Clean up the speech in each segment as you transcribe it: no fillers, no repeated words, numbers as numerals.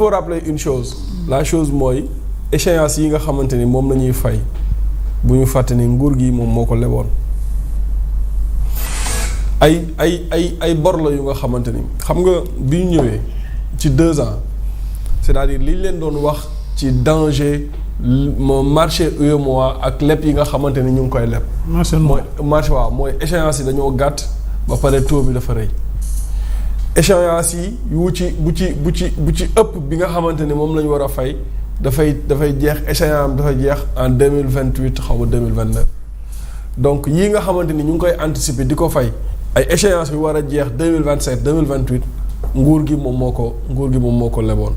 faut rappeler une chose la chose mooy échéance yi nga xamante ni moom la ñuy fay bu ñu fàtte ni nguur gi moom moo ko leboon ay bor la yu nga xamante ni xam nga bi ñu ñëwee ci 2 ans c'est-à-dire li ñu leen doon wax ci danger marché UEMOA ak leb yi nga xamante ni ñu ngi koy leb. marché waaw mooy échéance yi dañoo gàtt ba pare taux bi dafa rëy. échéance yi bu ci ëpp bi nga xamante ni moom la ñu war a fay dafay jeex échéance dafay jeex en 2028 xaw ma 2029 donc yii nga xamante ni ñu ngi koy anticiper di ko fay ay échéance yu war a jeex 2027 2028 nguur gi moom moo ko leboon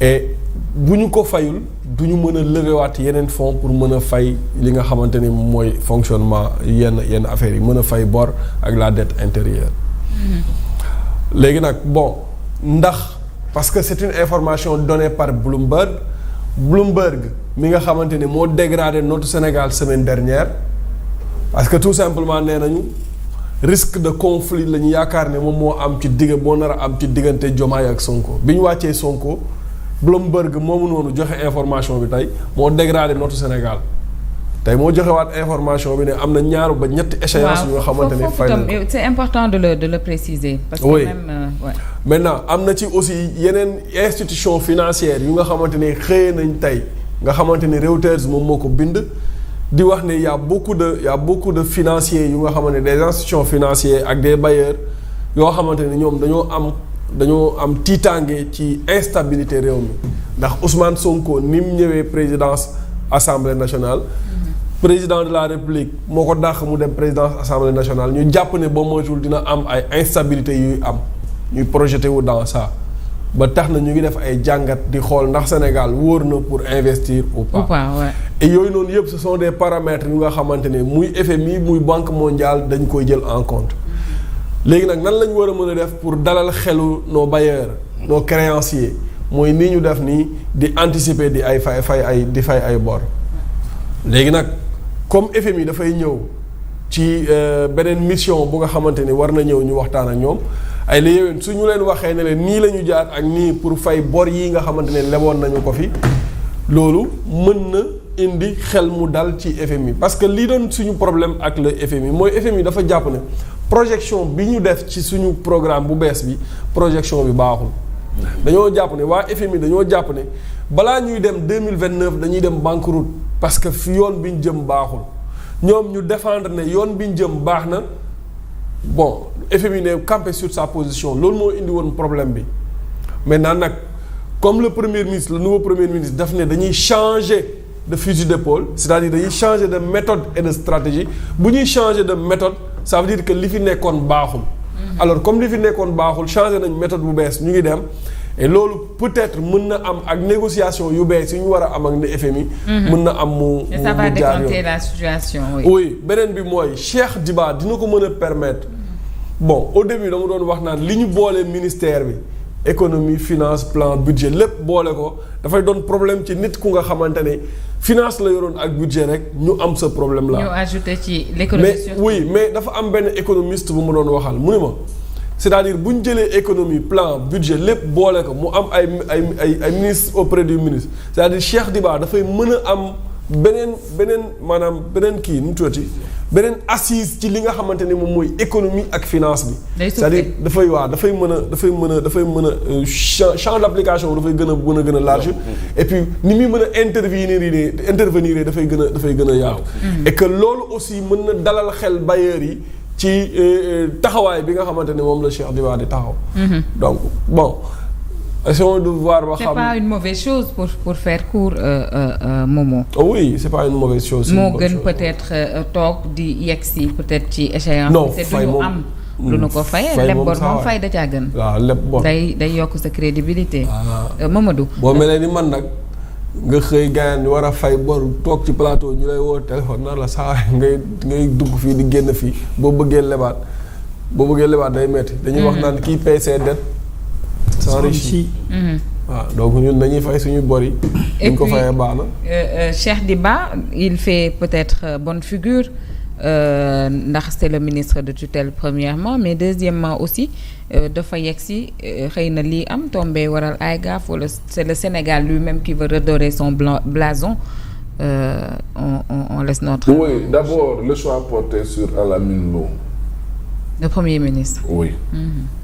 et bu ñu ko fayul du ñu mën a levewaat yeneen fonds pour mën a fay li nga xamante ni mooy fonctionnement yenn affaires yi mën a fay bor ak la dette intérieure. léegi nag bon ndax parce que c'est une information donnée par Bloomberg mi nga xamante ni moo dégradé notre Sénégal semaine dernière parce que tout simplement nee nañu risque de conflit la ñu yaakaar ne moom moo am ci moo nar a am ci diggante Diomaye ak Sonko bi ñu wàccee Sonko Bloomberg moomu noonu joxe information bi tey moo dégradé notre Sénégal tey moo joxewaat information bi ne am na ñaar ba ñetti échéance yu nga xamante ne fay nañ ko c'est important de le préciser. parce que même maintenant am na ci aussi yeneen institution financière yu nga xamante ne xëyee nañ tey nga xamante ni Reuters moom moo ko bind di wax ne y a beaucoup de financiers yu nga xamante ne des institutions financières ak des bailleurs yoo xamante ne ñoom dañoo am tiitaange ci instabilité réew mi ndax Ousmane Sonko ni mu ñëwee présidence Assemblée nationale. président de la République moo ko dàq mu dem présidence Assemblée nationale ñu jàpp ne ba moytuwul dina am ay instabilité yuy am ñuy projeté wu dans ça ba tax na ñu ngi def ay jàngat di xool ndax Sénégal wóor na pour investir ou pas. Ouais. et yooyu noonu yëpp ce sont des paramètres yu nga xamante ne muy FMI muy Banque mondiale dañ koy jël en compte léegi nag nan lañ war a mën a def pour dalal xelu nos bailleurs nos créanciers mooy nii ñu def nii di anticiper di fay ay bor léegi nag. comme FMI dafay ñëw ci beneen mission bu nga xamante ni war na ñëw ñu waxtaan ak ñoom ay la yéwén su ñu leen waxee ne leen nii la ñu jaar ak nii pour fay bor yi nga xamante ne leboon nañu ko fi loolu mën na indi xel mu dal ci FMI parce que lii doon suñu problème ak le FMI mooy FMI dafa jàpp ne projection bi ñu def ci suñu programme bu bees bi projection bi baaxul dañoo jàpp ne waa FMI dañoo jàpp ne balaa ñuy dem 2029 dañuy dem banqueroute parce que fi yoon bi ñu jëm baaxul ñoom ñu défendre ne yoon bi ñu jëm baax na bon FMI ne campé sur sa position loolu moo indi woon problème bi maintenant nag comme le nouveau premier ministre daf ne dañuy changer de fusil d'épaule c'est-à-dire dañuy changer de méthode et de stratégie bu ñuy changer de méthode ça veut dire que li fi nekkoon baaxul alors comme li fi nekkoon baaxul changer nañ méthode bu bees ñu ngi dem et loolu peut-être mën na am ak négociation yu bees yu ñu war a am ak ne FMI. mën na am mu ça va décanter la situation. oui beneen bi mooy Cheikh Diba dina ko mën a permettre bon au début dama doon wax naan li ñu boole ministère bi économie finance plan budget lépp boole ko dafay doon problème ci nit ku nga xamante ne finance la yoroon ak budget rek ñu am ce problème là. ñu ajouté ci l'économie mais dafa am benn économiste bu ma doon waxal mu ne ma. c'est-à-dire bu ñu jëlee économie plan budget lépp boole ko mu am ay ministre auprès du ministre c'est-à-dire Cheikh Diba dafay mën a am beneen kii nu mu tuddati beneen assise ci li nga xamante ne moom mooy économie ak finance bi. c'est-à-dire dafay mën a champ d'application dafay gën a large. et puis ni muy mën a intervenir dafay gën a yaatu. et que loolu aussi mën na dalal xel bailleurs yi. ci taxawaay bi nga xamante ne moom la Cheikh Diba di taxaw. donc bon essayons de voir ba xam. c'est pas une mauvaise chose pour faire court Momo. oui c'est pas une mauvaise chose. moo gën peut-être toog di yegsi peut-être ci échéance. non fay moom am lu nu ko fayee. leb bor moom fay da caa gën. waaw leb bor day yokk sa crédibilité. Mamadou. boo melee ni man nag. nga xëy gaañ war a fay bor toog ci plateau ñu lay woo téléphone naan la saa ngay dugg fii di génn fii boo bëggee lebaat day metti dañuy wax naan kii paie ses dettes s'enrichit. waaw donc ñun dañuy fay suñu bor yi. et ñu ko fayee baax na. Cheikh Diba il fait peut-être bonne figure ndax c'est le ministre de tutelle premièrement mais deuxièmement aussi dafa yegsi xëy na lii am tombé waral ay gaaf wala c'est le Sénégal lui-même qui veut redorer son blason on laisse notre... Oui, d'abord le choix porté sur Alamine Lo. Le Premier ministre. Oui.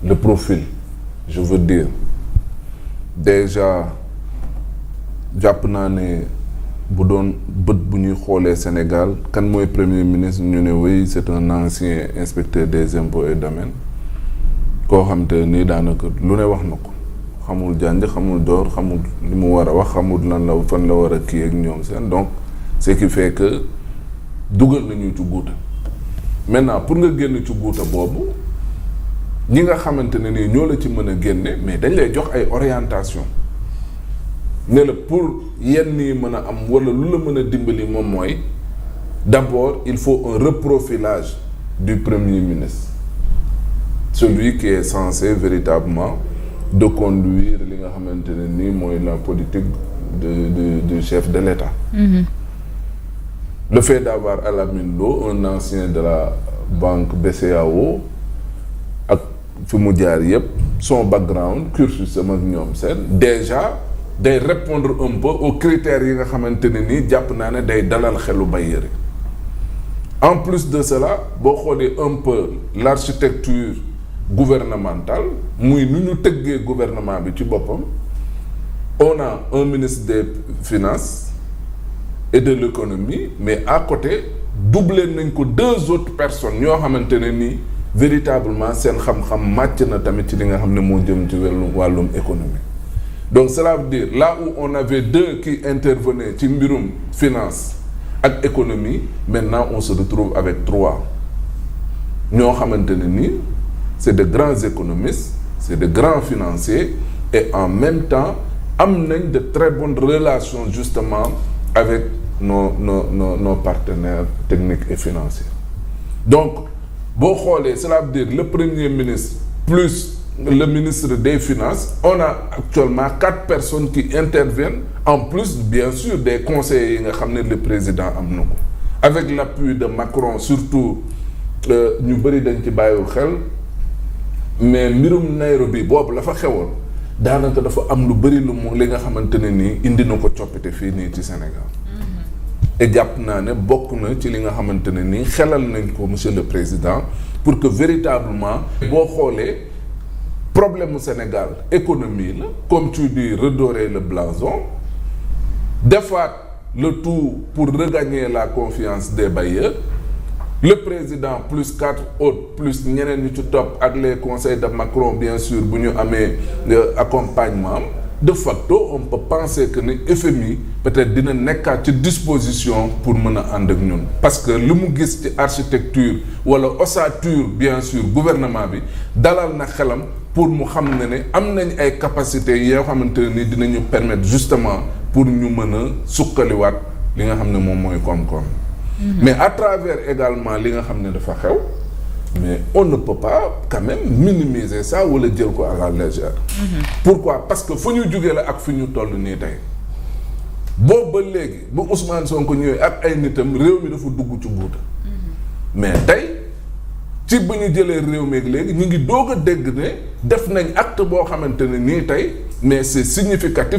Le profil, je veux dire. Déjà jàpp naa ne bu doon bët bu ñuy xoolee Sénégal kan mooy Premier ministre ñu ne oui c'est un ancien inspecteur des impôts et domaines koo xam te nii daanaka lu ne wax na ko xamul jànj xamul door xamul li mu war a wax xamul lan la fan la war a kii ak ñoom seen donc ce qui fait que dugal nañu ci guuta maintenant pour nga génn ci guuta boobu ñi nga xamante ne nii ñoo la ci mën a génne mais dañ lay jox ay orientation ne la pour yenn yi mën a am wala lu la mën a dimbali moom mooy d'abord il faut un reprofilage du Premier ministre celui qui est censé véritablement de conduire li nga xamante ne nii mooy la politique du chef de l'État. Le fait d'avoir Alamine Lo un ancien de la banque BCEAO ak fi mu jaar yëpp son background cursus am ak ñoom seen déjà day répondre un peu aux critères yi nga xamante ne nii jàpp naa ne day dalal xelu bailleurs yi. En plus de cela boo xoolee un peu l'architecture gouvernementale muy nu ñu tëggee gouvernement bi ci boppam on a un ministre des finances et de l'économie mais à côté doublé nañ ko 2 autres personnes ñoo xamante ne nii véritablement seen xam-xam màcc na tamit ci li nga xam ne moo jëm ci wàllum économie. Donc cela veut dire là où on avait 2 qui intervenaient ci mbirum finance ak économie maintenant on se retrouve avec 3 ñoo xamante ne nii c'est de grands économistes c'est de grands financiers et en même temps am nañ de très bonnes relations justement avec nos partenaires techniques et financiers. Donc boo xoolee cela veut dire le Premier ministre plus le ministre des Finances on a actuellement 4 personnes qui interviennent en plus bien sûr des conseillers yi nga xam ne le président am na ko avec l'appui de Macron surtout ñu bëri dañ ci bàyyiwul xel mais mbirum Nairobi boobu la fa xewoon daanaka dafa am lu bëri lu mu li nga xamante ne nii indi na ko coppite fii nii ci Sénégal et jàpp naa ne bokk na ci li nga xamante ne nii xelal nañ ko monsieur le président pour que véritablement boo xoolee problème mu Sénégal économie la comme tu dis redorer le blason defaat le tout pour regagner la confiance des bailleurs le président plus 4 autres plus ñeneen ñu ci topp ak les conseils de Macron bien sûr bu ñu amee accompagnement de facto on peut penser que ne FMI peut-être dina nekkaat ci disposition pour mën a ànd ak ñun parce que li mu gis ci architecture wala ossature bien sûr gouvernement bi dalal na xelam pour mu xam ne am nañ ay capacités yoo xamante ne ni dinañu permettre justement pour ñu mën a suqaliwaat li nga xam ne moom mooy koom-koom. Mais à travers également li nga xam ne dafa xew mais on ne peut pas quand même minimiser ça wala jël ko à la légère. Pourquoi? Parce que fu ñu jugee la ak fi ñu toll nii tey boobu ba léegi bu Ousmane Sonko ñëwee ak ay nitam réew mi dafa dugg ci guuta mais tey ci bu ñu jëlee réew mi léegi ñu ngi doog a dégg ne def nañ acte boo xamante ne nii tey mais c'est significatif.